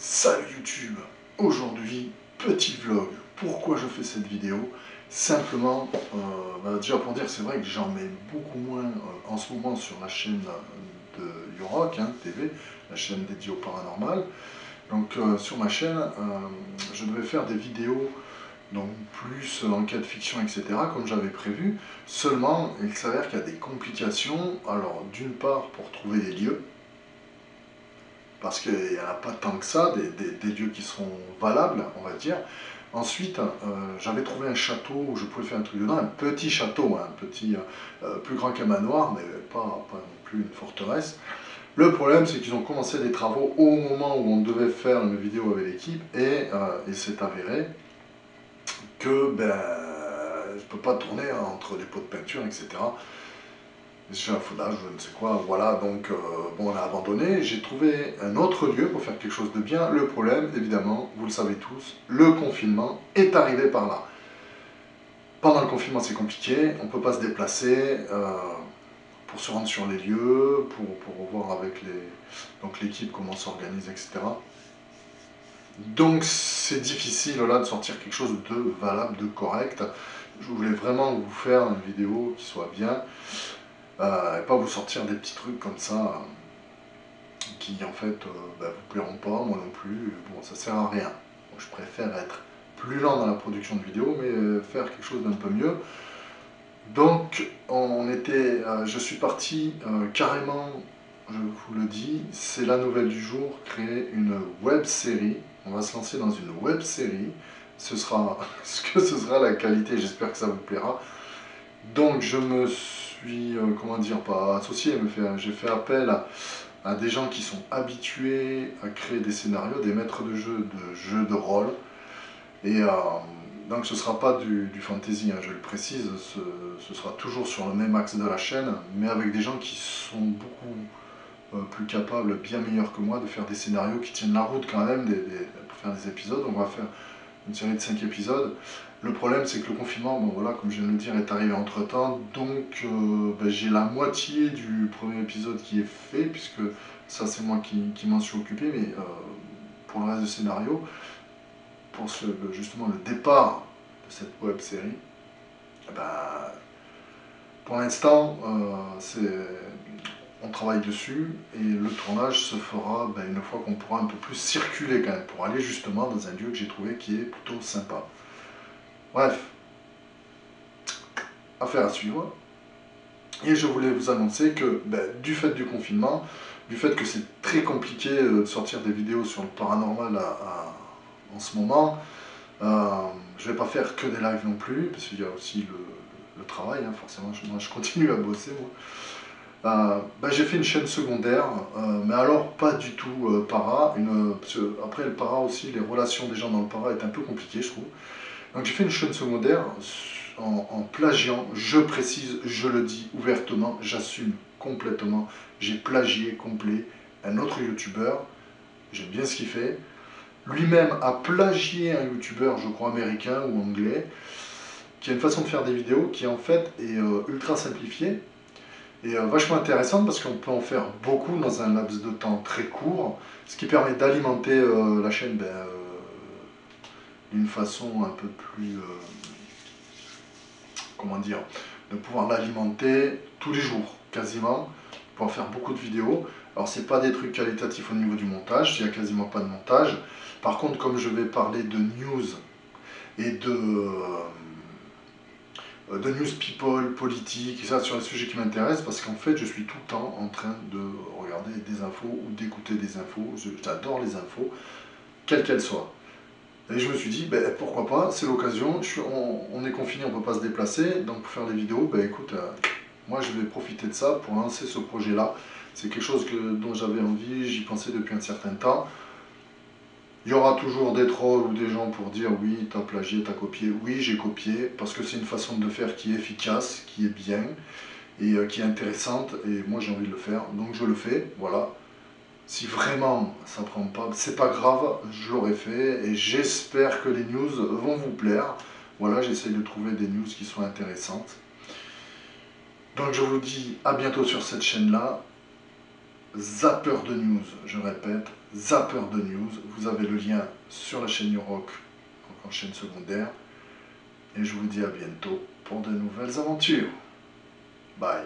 Salut YouTube. Aujourd'hui, petit vlog. Pourquoi je fais cette vidéo? Simplement, déjà pour dire, c'est vrai que j'en mets beaucoup moins en ce moment sur la chaîne de YouRock TV, la chaîne dédiée au paranormal. Donc sur ma chaîne, je devais faire des vidéos donc plus enquête fiction, etc., comme j'avais prévu. Seulement, il s'avère qu'il y a des complications. Alors, d'une part, pour trouver des lieux, parce qu'il n'y en a pas tant que ça, des lieux qui seront valables, on va dire. Ensuite, j'avais trouvé un château où je pouvais faire un truc dedans, un petit château, hein, un petit, plus grand qu'un manoir, mais pas non plus une forteresse. Le problème, c'est qu'ils ont commencé des travaux au moment où on devait faire une vidéo avec l'équipe, et il s'est avéré que je ne peux pas tourner entre les pots de peinture, etc. J'ai un faudage, je ne sais quoi, voilà, donc bon, on a abandonné. J'ai trouvé un autre lieu pour faire quelque chose de bien. Le problème, évidemment, vous le savez tous, le confinement est arrivé par là. Pendant le confinement, c'est compliqué, on ne peut pas se déplacer pour se rendre sur les lieux, pour voir avec l'équipe comment on s'organise, etc. Donc c'est difficile là de sortir quelque chose de valable, de correct. Je voulais vraiment vous faire une vidéo qui soit bien. Et pas vous sortir des petits trucs comme ça qui en fait vous plairont pas, moi non plus, bon ça sert à rien. Donc, je préfère être plus lent dans la production de vidéos mais faire quelque chose d'un peu mieux. Donc je suis parti carrément, je vous le dis, c'est la nouvelle du jour, créer une web série. On va se lancer dans une web série, ce sera ce que ce sera la qualité, j'espère que ça vous plaira. Donc je me suis, comment dire, pas associé, mais j'ai fait appel à des gens qui sont habitués à créer des scénarios, des maîtres de jeux de rôle. Et donc ce ne sera pas du fantasy, hein, je le précise, ce sera toujours sur le même axe de la chaîne, mais avec des gens qui sont beaucoup plus capables, bien meilleurs que moi, de faire des scénarios qui tiennent la route quand même, pour faire des épisodes. On va faire une série de 5 épisodes. Le problème, c'est que le confinement, bon, voilà, comme je viens de le dire, est arrivé entre temps. Donc, j'ai la moitié du premier épisode qui est fait, puisque ça, c'est moi qui m'en suis occupé. Mais pour le reste du scénario, pour justement le départ de cette web série, pour l'instant, on travaille dessus et le tournage se fera une fois qu'on pourra un peu plus circuler quand même, pour aller justement dans un lieu que j'ai trouvé qui est plutôt sympa. Bref, affaire à suivre. Et je voulais vous annoncer que du fait du confinement, du fait que c'est très compliqué de sortir des vidéos sur le paranormal en ce moment, je ne vais pas faire que des lives non plus, parce qu'il y a aussi le travail, hein, forcément, moi je continue à bosser. J'ai fait une chaîne secondaire, mais alors pas du tout para. Parce que après le para aussi, les relations des gens dans le para est un peu compliqué, je trouve. Donc j'ai fait une chaîne secondaire en plagiant, je précise, je le dis ouvertement, j'assume complètement, j'ai plagié complet un autre youtubeur, j'aime bien ce qu'il fait. Lui-même a plagié un youtubeur, je crois américain ou anglais, qui a une façon de faire des vidéos qui en fait est ultra simplifiée et vachement intéressante parce qu'on peut en faire beaucoup dans un laps de temps très court, ce qui permet d'alimenter la chaîne d'une façon un peu plus, comment dire, de pouvoir l'alimenter tous les jours, quasiment, pouvoir faire beaucoup de vidéos. Alors c'est pas des trucs qualitatifs au niveau du montage, il n'y a quasiment pas de montage. Par contre, comme je vais parler de news et de news people, politique, et ça sur les sujets qui m'intéressent, parce qu'en fait je suis tout le temps en train de regarder des infos ou d'écouter des infos, j'adore les infos, quelles qu'elles soient. Et je me suis dit, pourquoi pas, c'est l'occasion, on est confiné, on ne peut pas se déplacer, donc pour faire des vidéos, écoute, moi je vais profiter de ça pour lancer ce projet-là. C'est quelque chose dont j'avais envie, j'y pensais depuis un certain temps. Il y aura toujours des trolls ou des gens pour dire oui, t'as plagié, t'as copié. Oui, j'ai copié, parce que c'est une façon de faire qui est efficace, qui est bien, et qui est intéressante, et moi j'ai envie de le faire, donc je le fais, voilà. Si vraiment ça prend pas, c'est pas grave, je l'aurais fait et j'espère que les news vont vous plaire. Voilà, j'essaie de trouver des news qui soient intéressantes. Donc je vous dis à bientôt sur cette chaîne-là. Zapper de news, je répète, zapper de news. Vous avez le lien sur la chaîne YouRock, en chaîne secondaire. Et je vous dis à bientôt pour de nouvelles aventures. Bye.